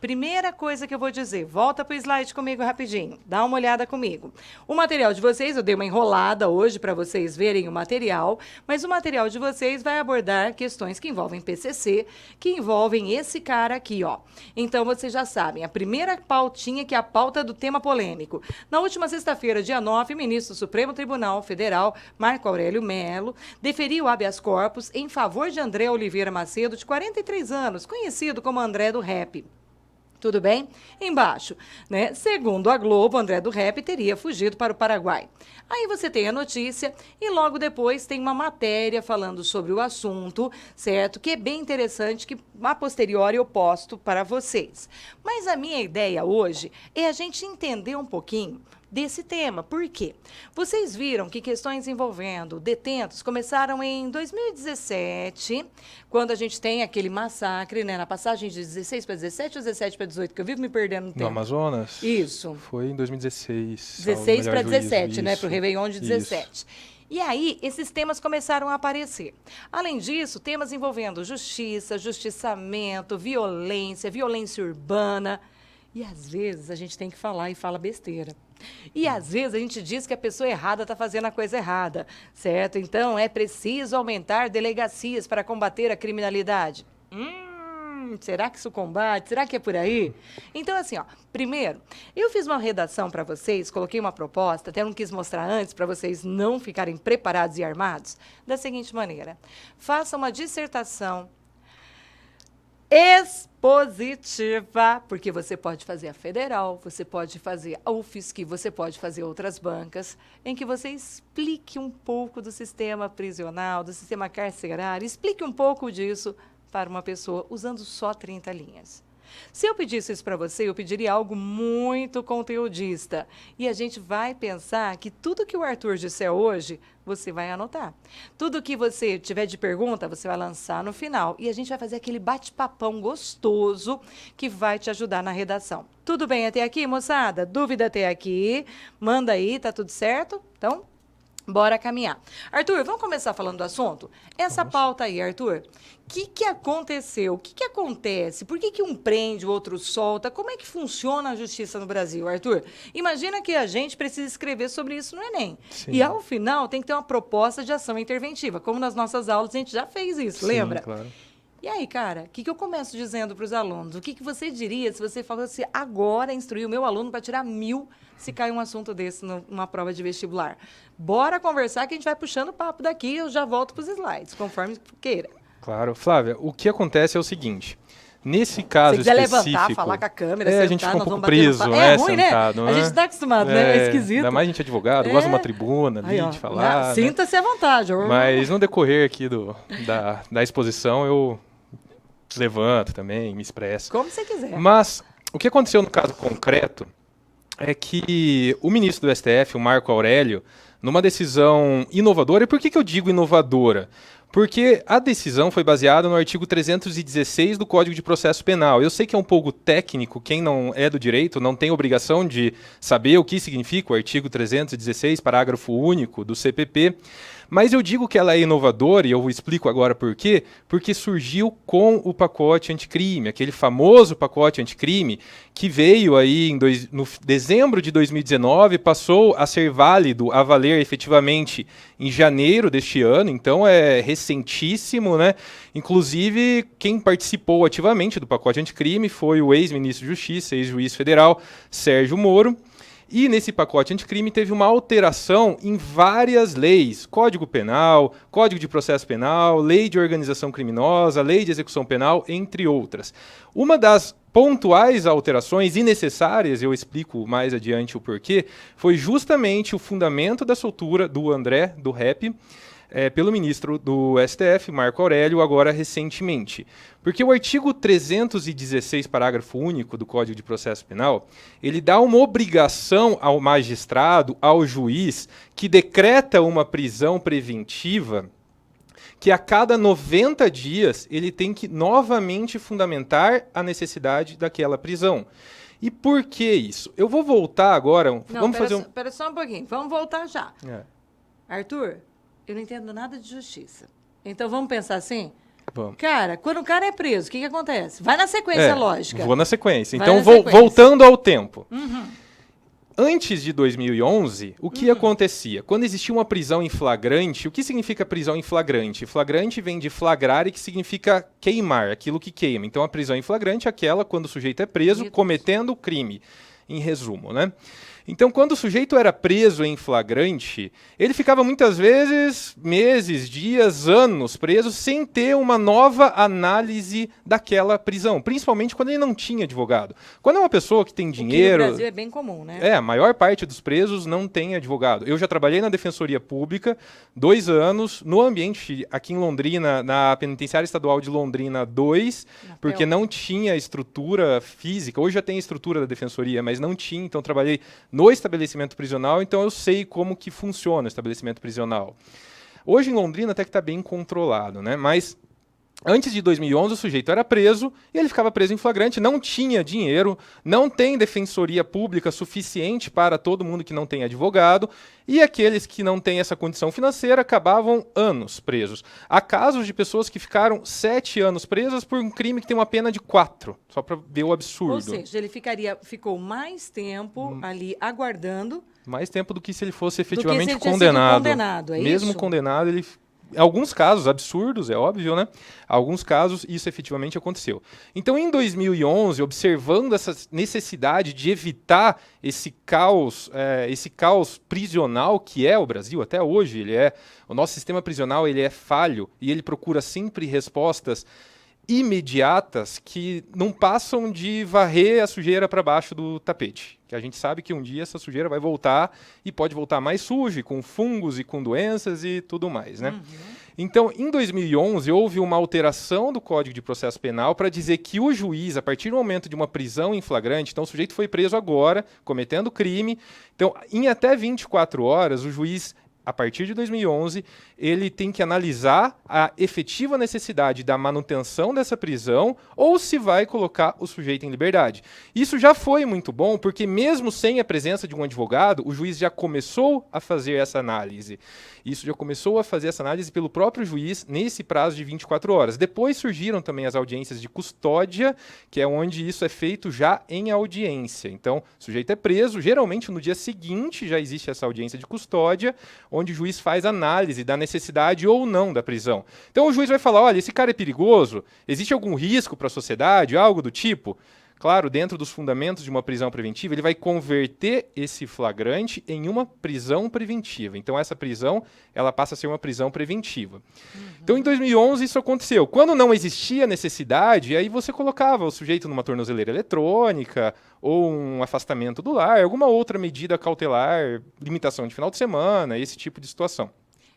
Primeira coisa que eu vou dizer, volta para o slide comigo rapidinho, dá uma olhada comigo. O material de vocês, eu dei uma enrolada hoje para vocês verem o material, mas o material de vocês vai abordar questões que envolvem PCC, que envolvem esse cara aqui, ó. Então, vocês já sabem, a primeira pautinha que é a pauta do tema polêmico. Na última sexta-feira, dia 9, o ministro do Supremo Tribunal Federal, Marco Aurélio Mello, deferiu habeas corpus em favor de André Oliveira Macedo, de 43 anos, conhecido como André do Rap. Tudo bem? Embaixo, né? Segundo a Globo, André do Rap teria fugido para o Paraguai. Aí você tem a notícia e logo depois tem uma matéria falando sobre o assunto, certo? Que é bem interessante, que a posteriori eu posto para vocês. Mas a minha ideia hoje é a gente entender um pouquinho desse tema. Por quê? Vocês viram que questões envolvendo detentos começaram em 2017, quando a gente tem aquele massacre, né, na passagem de 16 para 17 ou 17 para 18, que eu vivo me perdendo no tempo. No Amazonas? Isso. Foi em 2016. 16 para 17, juízo, né, para o Réveillon de 17. Isso. E aí, esses temas começaram a aparecer. Além disso, temas envolvendo justiça, justiçamento, violência, violência urbana. E às vezes a gente tem que falar e fala besteira. E às vezes a gente diz que a pessoa errada está fazendo a coisa errada, certo? Então é preciso aumentar delegacias para combater a criminalidade. Será que isso combate? Será que é por aí? Então, assim, ó, primeiro, eu fiz uma redação para vocês, coloquei uma proposta, até não quis mostrar antes, para vocês não ficarem preparados e armados, da seguinte maneira: faça uma dissertação expositiva, porque você pode fazer a federal, você pode fazer a UFSC, você pode fazer outras bancas, em que você explique um pouco do sistema prisional, do sistema carcerário, explique um pouco disso para uma pessoa usando só 30 linhas. Se eu pedisse isso para você, eu pediria algo muito conteudista. E a gente vai pensar que tudo que o Arthur disser hoje, você vai anotar. Tudo que você tiver de pergunta, você vai lançar no final. E a gente vai fazer aquele bate-papão gostoso que vai te ajudar na redação. Tudo bem até aqui, moçada? Dúvida até aqui? Manda aí, tá tudo certo? Então, bora caminhar. Arthur, vamos começar falando do assunto? Essa pauta aí, Arthur, o que aconteceu? O que acontece? Por que um prende, o outro solta? Como é que funciona a justiça no Brasil, Arthur? Imagina que a gente precisa escrever sobre isso no Enem. Sim. E, ao final, tem que ter uma proposta de ação interventiva. Como nas nossas aulas a gente já fez isso, lembra? Sim, claro. E aí, cara, o que eu começo dizendo para os alunos? O que você diria se você falasse agora instruir o meu aluno para tirar 1000 se cai um assunto desse numa prova de vestibular? Bora conversar que a gente vai puxando o papo daqui e eu já volto para os slides, conforme queira. Claro. Flávia, o que acontece é o seguinte. Nesse caso se quiser específico... levantar, falar com a câmera, sentar, a gente fica um nós pouco vamos bater no preso, papo. né? É ruim, Sentado, né? A gente está acostumado, né? É esquisito. Ainda mais a gente é advogado, gosta de uma tribuna ali, Aí, ó, de falar. sinta-se à vontade. Mas no decorrer aqui da exposição, eu levanto também, me expresso. Como você quiser. Mas o que aconteceu no caso concreto é que o ministro do STF, o Marco Aurélio, numa decisão inovadora, e por que eu digo inovadora? Porque a decisão foi baseada no artigo 316 do Código de Processo Penal. Eu sei que é um pouco técnico, quem não é do direito não tem obrigação de saber o que significa o artigo 316, parágrafo único do CPP, mas eu digo que ela é inovadora, e eu explico agora por quê, porque surgiu com o pacote anticrime, aquele famoso pacote anticrime que veio aí no dezembro de 2019, passou a ser válido, a valer efetivamente em janeiro deste ano, então é recentíssimo, né? Inclusive, quem participou ativamente do pacote anticrime foi o ex-ministro da Justiça, ex-juiz federal, Sérgio Moro. E nesse pacote anticrime teve uma alteração em várias leis, Código Penal, Código de Processo Penal, Lei de Organização Criminosa, Lei de Execução Penal, entre outras. Uma das pontuais alterações e necessárias, eu explico mais adiante o porquê, foi justamente o fundamento da soltura do André, do Rap, pelo ministro do STF, Marco Aurélio, agora recentemente. Porque o artigo 316, parágrafo único do Código de Processo Penal, ele dá uma obrigação ao magistrado, ao juiz, que decreta uma prisão preventiva, que a cada 90 dias ele tem que novamente fundamentar a necessidade daquela prisão. E por que isso? Eu vou voltar agora... Não, espera só um pouquinho, vamos voltar já. Arthur... Eu não entendo nada de justiça. Então, vamos pensar assim? Vamos. Cara, quando o cara é preso, o que acontece? Vai na sequência lógica. Vou na sequência. Vai Então, na sequência. voltando ao tempo. Antes de 2011, o que acontecia? Quando existia uma prisão em flagrante, o que significa prisão em flagrante? Flagrante vem de flagrare, que significa queimar, aquilo que queima. Então, a prisão em flagrante é aquela quando o sujeito é preso cometendo o crime, em resumo, né? Então, quando o sujeito era preso em flagrante, ele ficava muitas vezes meses, dias, anos preso sem ter uma nova análise daquela prisão, principalmente quando ele não tinha advogado. Quando é uma pessoa que tem dinheiro... no Brasil é bem comum, né? A maior parte dos presos não tem advogado. Eu já trabalhei na Defensoria Pública 2 anos, no ambiente aqui em Londrina, na Penitenciária Estadual de Londrina 2, porque não tinha estrutura física. Hoje já tem estrutura da Defensoria, mas não tinha, então trabalhei no estabelecimento prisional, então eu sei como que funciona o estabelecimento prisional. Hoje em Londrina até que está bem controlado, né? Mas antes de 2011 o sujeito era preso e ele ficava preso em flagrante, não tinha dinheiro, não tem defensoria pública suficiente para todo mundo que não tem advogado, e aqueles que não têm essa condição financeira acabavam anos presos. Há casos de pessoas que ficaram 7 anos presas por um crime que tem uma pena de 4, só para ver o absurdo. Ou seja, ele ficou mais tempo ali aguardando. Mais tempo do que se ele fosse efetivamente do que se ele condenado. Sido condenado, é Mesmo isso? condenado, ele... Em alguns casos, absurdos, é óbvio, né? Alguns casos, isso efetivamente aconteceu. Então, em 2011, observando essa necessidade de evitar esse caos prisional que é o Brasil, até hoje, o nosso sistema prisional ele é falho e ele procura sempre respostas imediatas que não passam de varrer a sujeira para baixo do tapete. Que a gente sabe que um dia essa sujeira vai voltar e pode voltar mais suja, com fungos e com doenças e tudo mais, né? Então, em 2011, houve uma alteração do Código de Processo Penal para dizer que o juiz, a partir do momento de uma prisão em flagrante, então o sujeito foi preso agora, cometendo crime, então em até 24 horas, o juiz, a partir de 2011, ele tem que analisar a efetiva necessidade da manutenção dessa prisão ou se vai colocar o sujeito em liberdade. Isso já foi muito bom, porque mesmo sem a presença de um advogado, o juiz já começou a fazer essa análise. Isso já começou a fazer essa análise pelo próprio juiz nesse prazo de 24 horas. Depois surgiram também as audiências de custódia, que é onde isso é feito já em audiência. Então, o sujeito é preso, geralmente no dia seguinte já existe essa audiência de custódia, onde o juiz faz análise da necessidade ou não da prisão. Então o juiz vai falar, olha, esse cara é perigoso? Existe algum risco para a sociedade? Algo do tipo? Claro, dentro dos fundamentos de uma prisão preventiva, ele vai converter esse flagrante em uma prisão preventiva. Então essa prisão, ela passa a ser uma prisão preventiva. Então em 2011 isso aconteceu. Quando não existia necessidade, aí você colocava o sujeito numa tornozeleira eletrônica ou um afastamento do lar, alguma outra medida cautelar, limitação de final de semana, esse tipo de situação.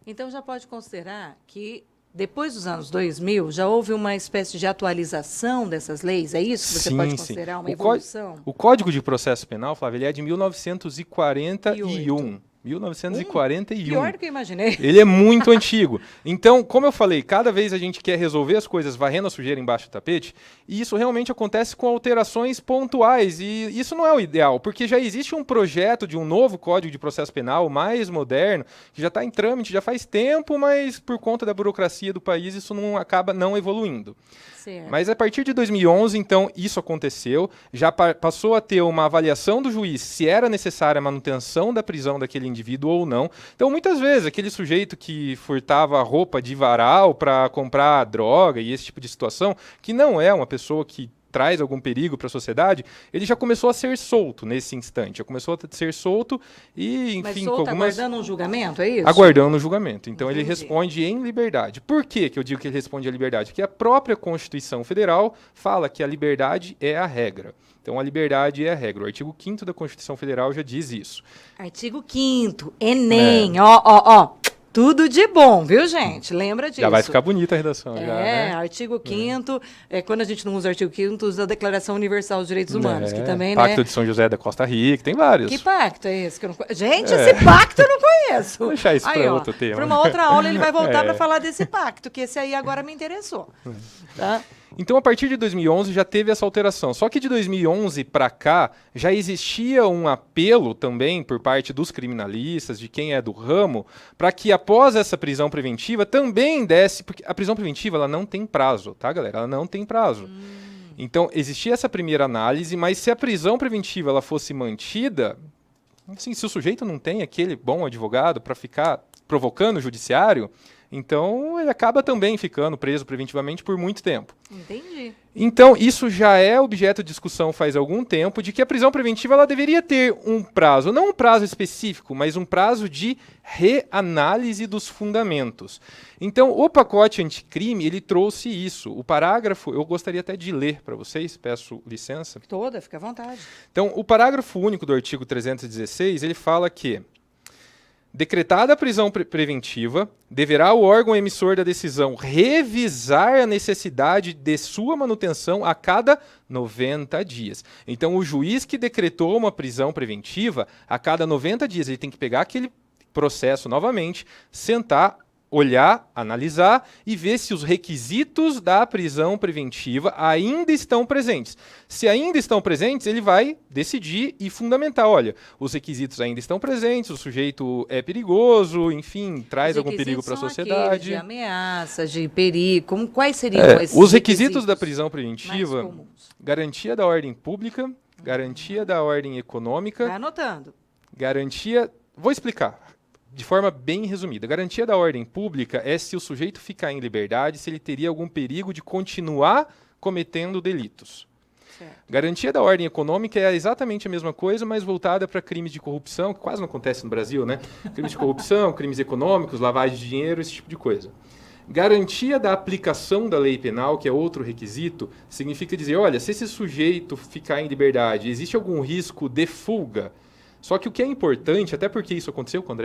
Então já pode considerar que depois dos anos 2000 já houve uma espécie de atualização dessas leis? É isso que você pode considerar uma evolução? O Código de Processo Penal, Flávia, ele é de 1941. 1941. Pior do que eu imaginei. Ele é muito antigo. Então, como eu falei, cada vez a gente quer resolver as coisas varrendo a sujeira embaixo do tapete, e isso realmente acontece com alterações pontuais, e isso não é o ideal, porque já existe um projeto de um novo Código de Processo Penal, mais moderno, que já está em trâmite, já faz tempo, mas por conta da burocracia do país, isso não acaba não evoluindo. Certo. Mas a partir de 2011, então, isso aconteceu, já passou a ter uma avaliação do juiz se era necessária a manutenção da prisão daquele indivíduo ou não. Então, muitas vezes, aquele sujeito que furtava roupa de varal para comprar droga e esse tipo de situação, que não é uma pessoa que traz algum perigo para a sociedade, ele já começou a ser solto nesse instante. Já começou a ser solto e, enfim... Mas solto, aguardando um julgamento, é isso? Aguardando um julgamento. Então, ele Entendi. responde em liberdade. Por que eu digo que ele responde em liberdade? Porque a própria Constituição Federal fala que a liberdade é a regra. Então, a liberdade é a regra. O artigo 5º da Constituição Federal já diz isso. Artigo 5º, Enem, ó. Tudo de bom, viu, gente? Lembra disso. Já vai ficar bonita a redação. Já, né? Artigo 5º, quando a gente não usa o artigo 5º, usa a Declaração Universal dos Direitos Humanos, que também, Pacto de São José da Costa Rica, tem vários. Que pacto é esse? Que eu não... Gente, esse pacto eu não conheço. Vou deixar isso para outro tema. Para uma outra aula ele vai voltar para falar desse pacto, que esse aí agora me interessou. Tá? Então, a partir de 2011 já teve essa alteração. Só que de 2011 para cá já existia um apelo também por parte dos criminalistas, de quem é do ramo, para que após essa prisão preventiva também desse, porque a prisão preventiva ela não tem prazo, tá, galera? Ela não tem prazo. Então, existia essa primeira análise, mas se a prisão preventiva ela fosse mantida, assim, se o sujeito não tem aquele bom advogado para ficar provocando o judiciário, então ele acaba também ficando preso preventivamente por muito tempo. Entendi. Então, isso já é objeto de discussão faz algum tempo, de que a prisão preventiva ela deveria ter um prazo, não um prazo específico, mas um prazo de reanálise dos fundamentos. Então, o pacote anticrime, ele trouxe isso. O parágrafo, eu gostaria até de ler para vocês, peço licença. Toda, fica à vontade. Então, o parágrafo único do artigo 316, ele fala que decretada a prisão preventiva, deverá o órgão emissor da decisão revisar a necessidade de sua manutenção a cada 90 dias. Então, o juiz que decretou uma prisão preventiva, a cada 90 dias, ele tem que pegar aquele processo novamente, sentar, olhar, analisar e ver se os requisitos da prisão preventiva ainda estão presentes. Se ainda estão presentes, ele vai decidir e fundamentar. Olha, os requisitos ainda estão presentes, o sujeito é perigoso, enfim, traz algum perigo para a sociedade. De ameaça, de perigo, quais seriam esses os requisitos da prisão preventiva? Mais comuns? Garantia da ordem pública, garantia da ordem econômica. Vai anotando. Garantia. Vou explicar. De forma bem resumida, garantia da ordem pública é se o sujeito ficar em liberdade, se ele teria algum perigo de continuar cometendo delitos. Certo. Garantia da ordem econômica é exatamente a mesma coisa, mas voltada para crimes de corrupção, que quase não acontece no Brasil, né? Crimes de corrupção, crimes econômicos, lavagem de dinheiro, esse tipo de coisa. Garantia da aplicação da lei penal, que é outro requisito, significa dizer, olha, se esse sujeito ficar em liberdade, existe algum risco de fuga? Só que o que é importante, até porque isso aconteceu com o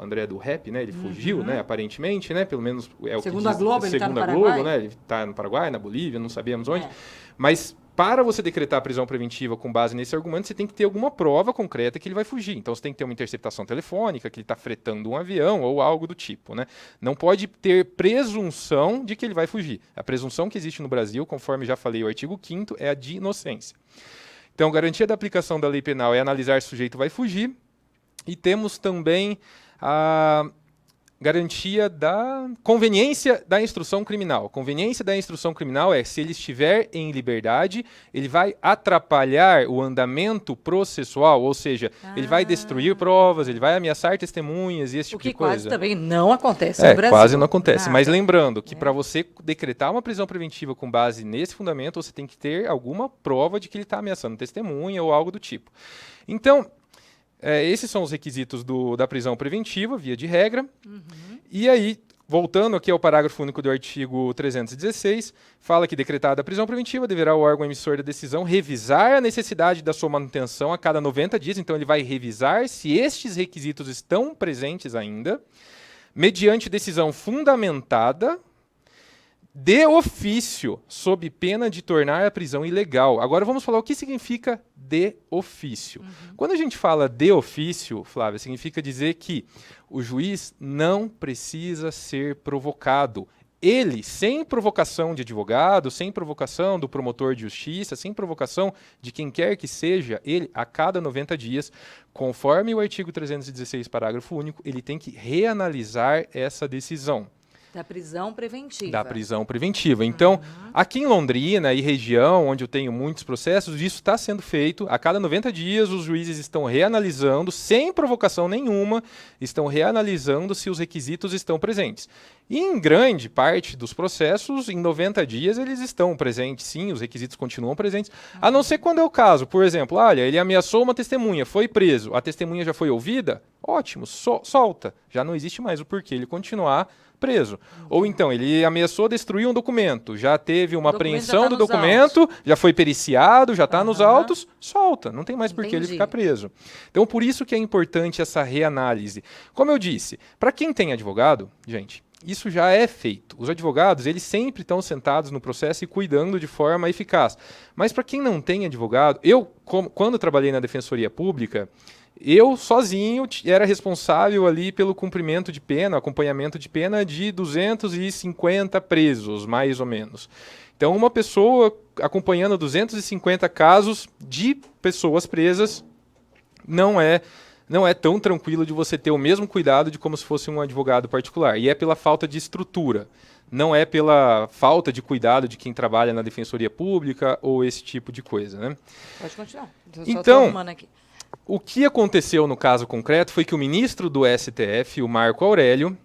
André do Rap, né? Ele fugiu, né? Aparentemente, né? Pelo menos é o segundo que diz. A Globo, ele está no segundo a Paraguai? Globo, né? Ele está no Paraguai, na Bolívia, não sabemos onde. É. Mas para você decretar a prisão preventiva com base nesse argumento, você tem que ter alguma prova concreta que ele vai fugir. Então você tem que ter uma interceptação telefônica, que ele está fretando um avião ou algo do tipo, né? Não pode ter presunção de que ele vai fugir. A presunção que existe no Brasil, conforme já falei, o artigo 5º, é a de inocência. Então, garantia da aplicação da lei penal é analisar se o sujeito vai fugir. E temos também a garantia da conveniência da instrução criminal. Conveniência da instrução criminal é se ele estiver em liberdade, ele vai atrapalhar o andamento processual, ou seja, ele vai destruir provas, ele vai ameaçar testemunhas e esse tipo de coisa. O que quase também não acontece no Brasil. Quase não acontece. Mas lembrando que para você decretar uma prisão preventiva com base nesse fundamento, você tem que ter alguma prova de que ele está ameaçando testemunha ou algo do tipo. Então, esses são os requisitos da prisão preventiva, via de regra. E aí, voltando aqui ao parágrafo único do artigo 316, fala que decretada a prisão preventiva, deverá o órgão emissor da decisão revisar a necessidade da sua manutenção a cada 90 dias. Então, ele vai revisar se estes requisitos estão presentes ainda, mediante decisão fundamentada, de ofício, sob pena de tornar a prisão ilegal. Agora vamos falar o que significa de ofício. Quando a gente fala de ofício, Flávia, significa dizer que o juiz não precisa ser provocado. Ele, sem provocação de advogado, sem provocação do promotor de justiça, sem provocação de quem quer que seja, ele, a cada 90 dias, conforme o artigo 316, parágrafo único, ele tem que reanalisar essa decisão. Da prisão preventiva. Da prisão preventiva. Então, aqui em Londrina e região, onde eu tenho muitos processos, isso está sendo feito. A cada 90 dias, os juízes estão reanalisando, sem provocação nenhuma, estão reanalisando se os requisitos estão presentes. E em grande parte dos processos, em 90 dias, eles estão presentes, sim, os requisitos continuam presentes, a não ser quando é o caso. Por exemplo, olha, ele ameaçou uma testemunha, foi preso, a testemunha já foi ouvida? Ótimo, solta. Já não existe mais o porquê ele continuar preso. Ou então, ele ameaçou destruir um documento, já teve uma apreensão do documento, já foi periciado, já está nos autos, solta, não tem mais por que ele ficar preso. Então, por isso que é importante essa reanálise. Como eu disse, para quem tem advogado, gente, isso já é feito. Os advogados, eles sempre estão sentados no processo e cuidando de forma eficaz. Mas para quem não tem advogado, quando trabalhei na Defensoria Pública, eu sozinho era responsável ali pelo cumprimento de pena, acompanhamento de pena de 250 presos, mais ou menos. Então, uma pessoa acompanhando 250 casos de pessoas presas não é tão tranquilo de você ter o mesmo cuidado de como se fosse um advogado particular. E é pela falta de estrutura, não é pela falta de cuidado de quem trabalha na defensoria pública ou esse tipo de coisa, né? Pode continuar. Então, o que aconteceu no caso concreto foi que o ministro do STF, o Marco Aurélio,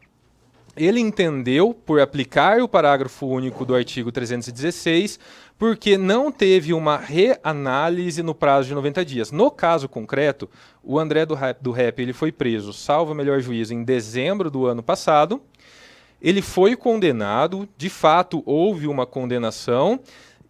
ele entendeu por aplicar o parágrafo único do artigo 316, porque não teve uma reanálise no prazo de 90 dias. No caso concreto, o André do Rap ele foi preso, salvo o melhor juízo, em dezembro do ano passado. Ele foi condenado, de fato houve uma condenação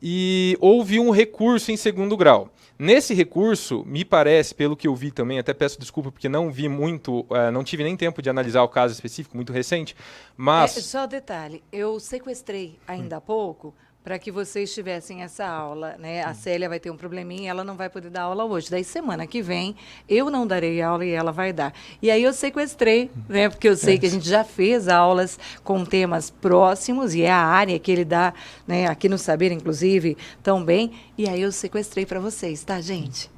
e houve um recurso em segundo grau. Nesse recurso, me parece, pelo que eu vi também, até peço desculpa porque não vi muito, não tive nem tempo de analisar o caso específico, muito recente, mas... Só detalhe, eu sequestrei ainda há pouco para que vocês tivessem essa aula, né? A Célia vai ter um probleminha, ela não vai poder dar aula hoje. Daí, semana que vem, eu não darei aula e ela vai dar. E aí eu sequestrei, né? Porque eu sei que a gente já fez aulas com temas próximos, e é a área que ele dá, né? Aqui no Saber, inclusive, também. E aí eu sequestrei para vocês, tá, gente?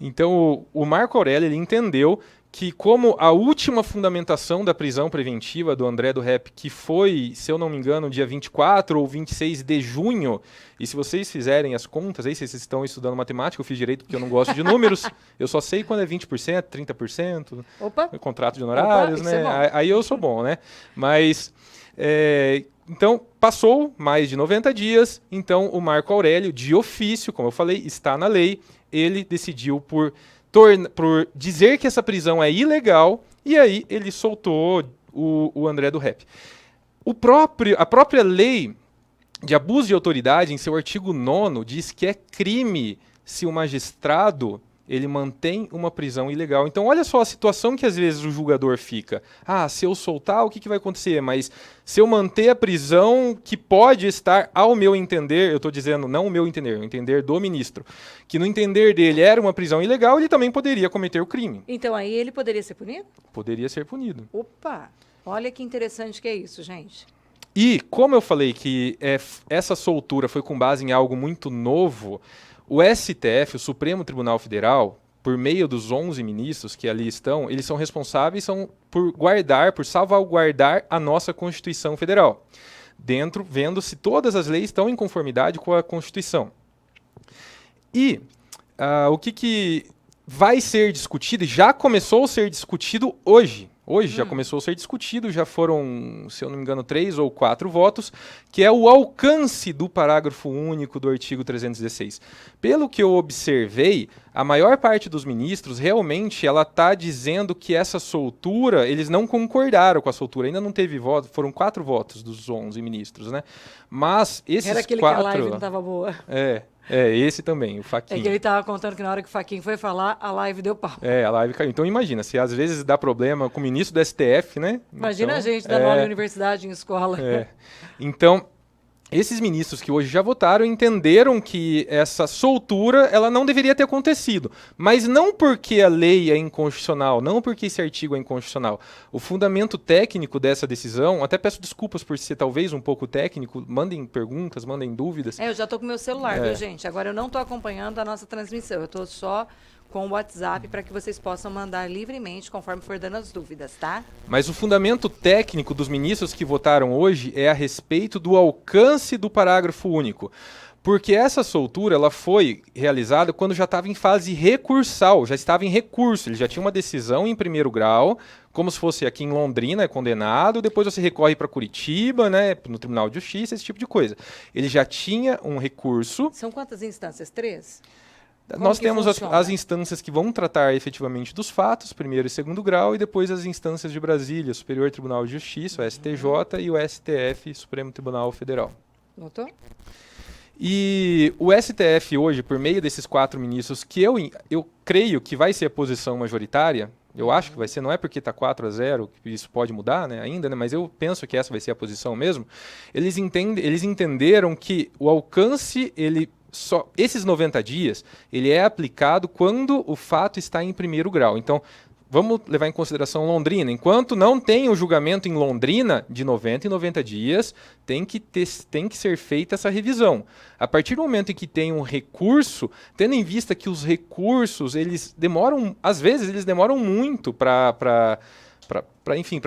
Então, o Marco Aurélio, ele entendeu que como a última fundamentação da prisão preventiva do André do Rap, que foi, se eu não me engano, dia 24 ou 26 de junho, e se vocês fizerem as contas, aí se vocês estão estudando matemática, eu fiz direito porque eu não gosto de números, eu só sei quando é 20%, 30%, Opa. Contrato de honorários, né? Aí eu sou bom, né? Mas, então, passou mais de 90 dias, então o Marco Aurélio, de ofício, como eu falei, está na lei, ele decidiu por dizer que essa prisão é ilegal, e aí ele soltou o André do Rap. A própria lei de abuso de autoridade, em seu artigo 9º, diz que é crime se o magistrado ele mantém uma prisão ilegal. Então, olha só a situação que às vezes o julgador fica. Ah, se eu soltar, o que vai acontecer? Mas se eu manter a prisão, que pode estar, ao meu entender, eu estou dizendo não o meu entender, o entender do ministro, que no entender dele era uma prisão ilegal, ele também poderia cometer o crime. Então, aí ele poderia ser punido? Poderia ser punido. Opa! Olha que interessante que é isso, gente. E, como eu falei que essa soltura foi com base em algo muito novo, o STF, o Supremo Tribunal Federal, por meio dos 11 ministros que ali estão, eles são responsáveis por salvaguardar a nossa Constituição Federal, vendo se todas as leis estão em conformidade com a Constituição. E o que vai ser discutido, já começou a ser discutido hoje. Hoje já começou a ser discutido, já foram, se eu não me engano, 3 ou 4 votos, que é o alcance do parágrafo único do artigo 316. Pelo que eu observei, a maior parte dos ministros realmente ela está dizendo que essa soltura, eles não concordaram com a soltura, ainda não teve voto, foram 4 votos dos 11 ministros, né? Mas esses 4... Era aquele que a live não estava boa. Esse também, o Fachin. É que ele estava contando que na hora que o Fachin foi falar, a live deu pau. A live caiu. Então imagina, se às vezes dá problema com o ministro do STF, né? Imagina então, a gente dando aula em universidade, em escola. Então, esses ministros que hoje já votaram entenderam que essa soltura ela não deveria ter acontecido. Mas não porque a lei é inconstitucional, não porque esse artigo é inconstitucional. O fundamento técnico dessa decisão, até peço desculpas por ser talvez um pouco técnico, mandem perguntas, mandem dúvidas. Eu já estou com o meu celular, viu, gente? Agora eu não estou acompanhando a nossa transmissão, eu estou só com o WhatsApp para que vocês possam mandar livremente conforme for dando as dúvidas, tá? Mas o fundamento técnico dos ministros que votaram hoje é a respeito do alcance do parágrafo único. Porque essa soltura ela foi realizada quando já estava em fase recursal, já estava em recurso, ele já tinha uma decisão em primeiro grau, como se fosse aqui em Londrina, é condenado, depois você recorre para Curitiba, né, no Tribunal de Justiça, esse tipo de coisa. Ele já tinha um recurso. São quantas instâncias? 3? Nós temos as instâncias que vão tratar efetivamente dos fatos, primeiro e segundo grau, e depois as instâncias de Brasília, Superior Tribunal de Justiça, o STJ, e o STF, Supremo Tribunal Federal. Notou? E o STF hoje, por meio desses 4 ministros, que eu creio que vai ser a posição majoritária, eu acho que vai ser, não é porque está 4-0, que isso pode mudar, né, ainda, né, mas eu penso que essa vai ser a posição mesmo, eles entenderam que o alcance, esses 90 dias, ele é aplicado quando o fato está em primeiro grau. Então, vamos levar em consideração Londrina. Enquanto não tem o julgamento em Londrina, de 90 em 90 dias, tem que ser feita essa revisão. A partir do momento em que tem um recurso, tendo em vista que os recursos, eles demoram, às vezes, eles demoram muito para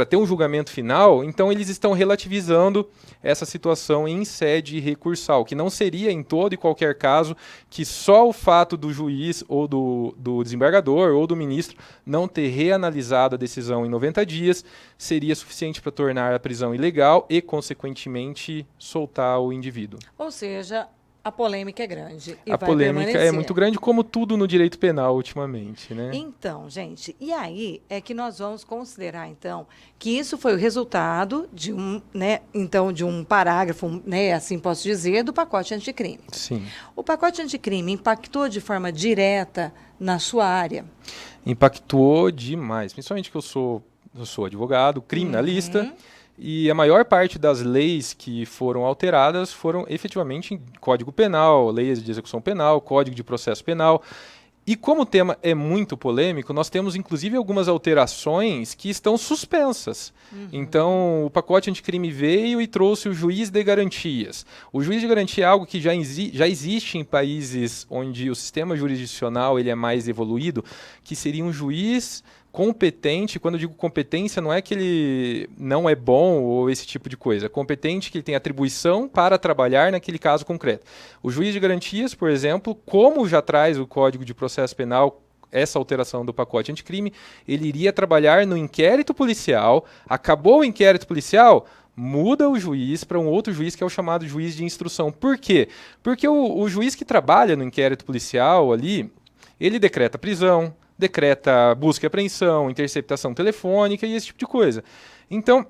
ter um julgamento final, então eles estão relativizando essa situação em sede recursal, que não seria em todo e qualquer caso que só o fato do juiz ou do desembargador ou do ministro não ter reanalisado a decisão em 90 dias seria suficiente para tornar a prisão ilegal e, consequentemente, soltar o indivíduo. Ou seja, a polêmica é grande e a vai polêmica permanecer. é muito grande, como tudo no direito penal ultimamente, né? Então, gente, e aí é que nós vamos considerar, então, que isso foi o resultado de um parágrafo, né, assim posso dizer, do pacote anticrime. Sim. O pacote anticrime impactou de forma direta na sua área? Impactou demais, principalmente que eu sou advogado, criminalista, e a maior parte das leis que foram alteradas foram efetivamente em Código Penal, leis de execução penal, Código de processo penal. E como o tema é muito polêmico, nós temos inclusive algumas alterações que estão suspensas. Então, o pacote anticrime veio e trouxe o juiz de garantias. O juiz de garantia é algo que já existe em países onde o sistema jurisdicional ele é mais evoluído, que seria um juiz competente. Quando eu digo competência, não é que ele não é bom ou esse tipo de coisa. Competente que ele tem atribuição para trabalhar naquele caso concreto. O juiz de garantias, por exemplo, como já traz o Código de Processo Penal essa alteração do pacote anticrime, ele iria trabalhar no inquérito policial. Acabou o inquérito policial, muda o juiz para um outro juiz que é o chamado juiz de instrução. Por quê? Porque o juiz que trabalha no inquérito policial ali, ele decreta prisão, decreta busca e apreensão, interceptação telefônica e esse tipo de coisa. Então,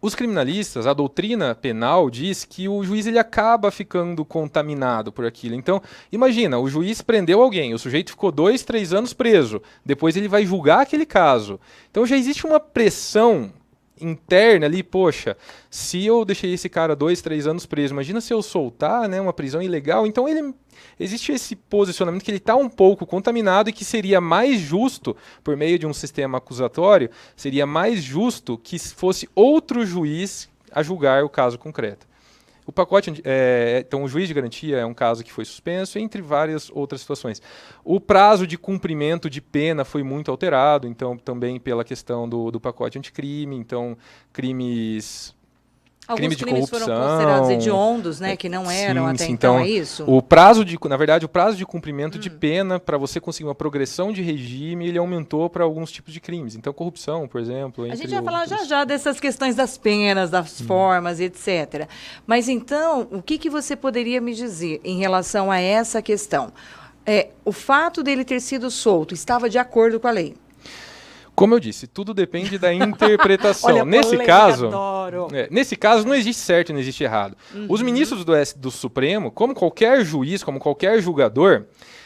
os criminalistas, a doutrina penal diz que o juiz ele acaba ficando contaminado por aquilo. Então, imagina, o juiz prendeu alguém, o sujeito ficou 2, 3 anos preso, depois ele vai julgar aquele caso. Então já existe uma pressão interna ali, poxa, se eu deixei esse cara 2, 3 anos preso, imagina se eu soltar, né, uma prisão ilegal. Então existe esse posicionamento que ele está um pouco contaminado e que seria mais justo, por meio de um sistema acusatório, seria mais justo que fosse outro juiz a julgar o caso concreto. O pacote, então o juiz de garantia é um caso que foi suspenso, entre várias outras situações. O prazo de cumprimento de pena foi muito alterado, então também pela questão do pacote anticrime, então Alguns de crimes corrupção, foram considerados hediondos, né, que não eram sim, até sim. então, é isso? Na verdade, o prazo de cumprimento de pena para você conseguir uma progressão de regime, ele aumentou para alguns tipos de crimes. Então, corrupção, por exemplo. A gente vai falar já dessas questões das penas, das formas, etc. Mas então, o que você poderia me dizer em relação a essa questão? O fato dele ter sido solto estava de acordo com a lei? Como eu disse, tudo depende da interpretação. Olha, nesse caso, não existe certo e não existe errado. Os ministros do Supremo, como qualquer juiz, como qualquer julgador,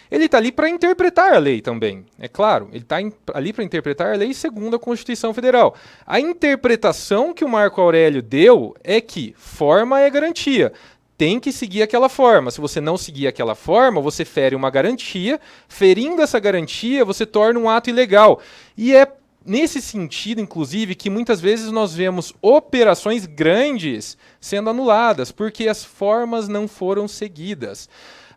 ele está ali para interpretar a lei também. É claro, ele está ali para interpretar a lei segundo a Constituição Federal. A interpretação que o Marco Aurélio deu é que forma é garantia. Tem que seguir aquela forma. Se você não seguir aquela forma, você fere uma garantia. Ferindo essa garantia, você torna um ato ilegal. E é nesse sentido, inclusive, que muitas vezes nós vemos operações grandes sendo anuladas, porque as formas não foram seguidas.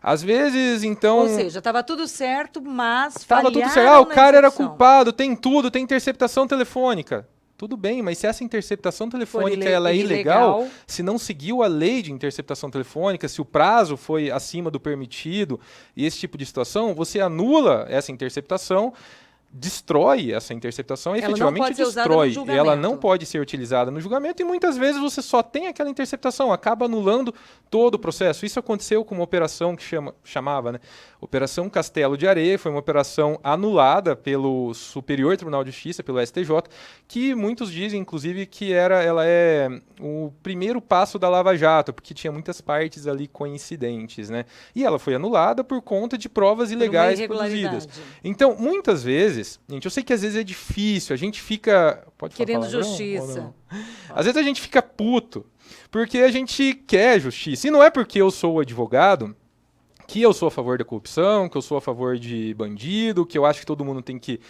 Às vezes, então... Ou seja, estava tudo certo, mas estava tudo certo. falharam O cara na era execução. culpado, tem tudo, tem interceptação telefônica. Tudo bem, mas se essa interceptação telefônica ela é ilegal, se não seguiu a lei de interceptação telefônica, se o prazo foi acima do permitido e esse tipo de situação, você anula essa interceptação, destrói essa interceptação, Ela efetivamente não pode ser usada no destrói. E julgamento. ela não pode ser utilizada no julgamento e muitas vezes você só tem aquela interceptação, acaba anulando todo o processo. Isso aconteceu com uma operação que chamava, né, Operação Castelo de Areia, foi uma operação anulada pelo Superior Tribunal de Justiça, pelo STJ, que muitos dizem, inclusive, que ela é o primeiro passo da Lava Jato, porque tinha muitas partes ali coincidentes, né? E ela foi anulada por conta de provas ilegais produzidas. Então, muitas vezes, gente, eu sei que às vezes é difícil, a gente fica... Pode falar querendo palavrão, justiça. Às vezes a gente fica puto, porque a gente quer justiça. E não é porque eu sou advogado que eu sou a favor da corrupção, que eu sou a favor de bandido, que eu acho que todo mundo tem que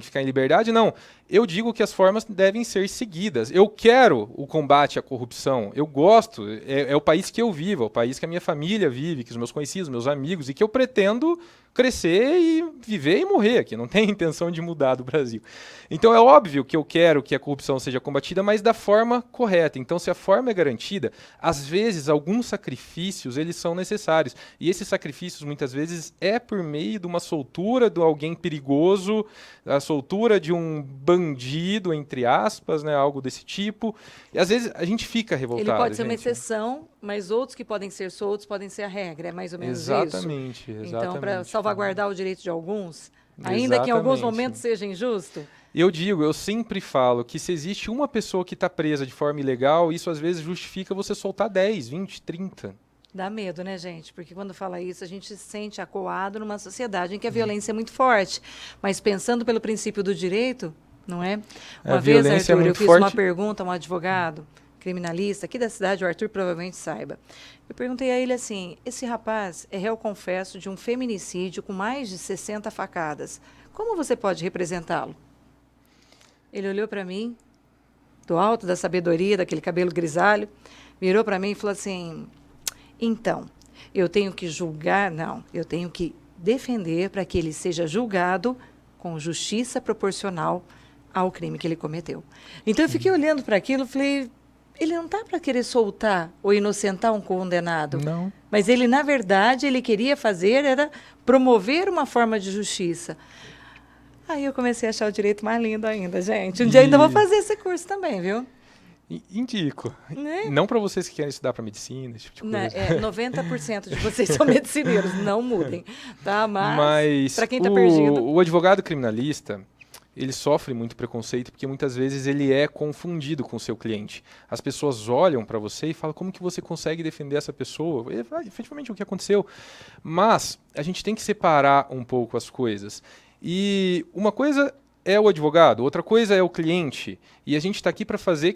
ficar em liberdade. Não, eu digo que as formas devem ser seguidas. Eu quero o combate à corrupção, eu gosto, é o país que eu vivo, é o país que a minha família vive, que os meus conhecidos, meus amigos, e que eu pretendo crescer e viver e morrer aqui, não tenho intenção de mudar do Brasil. Então é óbvio que eu quero que a corrupção seja combatida, mas da forma correta. Então se a forma é garantida, às vezes alguns sacrifícios eles são necessários, e esses sacrifícios muitas vezes é por meio de uma soltura de alguém perigoso, a soltura de um bandido, entre aspas, né, algo desse tipo, e às vezes a gente fica revoltado. Ele pode ser uma gente. exceção, mas outros que podem ser soltos podem ser a regra, é mais ou menos Exatamente, isso? exatamente. Então, para salvaguardar o direito de alguns, ainda que em alguns momentos seja injusto? Eu sempre falo que se existe uma pessoa que está presa de forma ilegal, isso às vezes justifica você soltar 10, 20, 30. Dá medo, né, gente? Porque quando fala isso, a gente se sente acuado numa sociedade em que a violência é muito forte. Mas pensando pelo princípio do direito, não é? Uma vez, Arthur, eu fiz uma pergunta a um advogado criminalista aqui da cidade, o Arthur provavelmente saiba. Eu perguntei a ele assim, esse rapaz é réu confesso de um feminicídio com mais de 60 facadas. Como você pode representá-lo? Ele olhou para mim, do alto da sabedoria, daquele cabelo grisalho, virou para mim e falou assim, então, eu tenho que julgar, não, eu tenho que defender para que ele seja julgado com justiça proporcional ao crime que ele cometeu. Então, eu fiquei olhando para aquilo e falei, ele não está para querer soltar ou inocentar um condenado. Não. Mas ele, na verdade, ele queria fazer, era promover uma forma de justiça. Aí eu comecei a achar o direito mais lindo ainda, gente. Um dia ainda vou fazer esse curso também, viu? Indico. Né? Não para vocês que querem estudar para medicina, esse tipo de coisa. 90% de vocês são medicineiros, não mudem. Tá? Mas para quem está perdido... O advogado criminalista, ele sofre muito preconceito porque muitas vezes ele é confundido com o seu cliente. As pessoas olham para você e falam como que você consegue defender essa pessoa. Efetivamente, o que aconteceu. Mas a gente tem que separar um pouco as coisas. E uma coisa é o advogado, outra coisa é o cliente. E a gente está aqui para fazer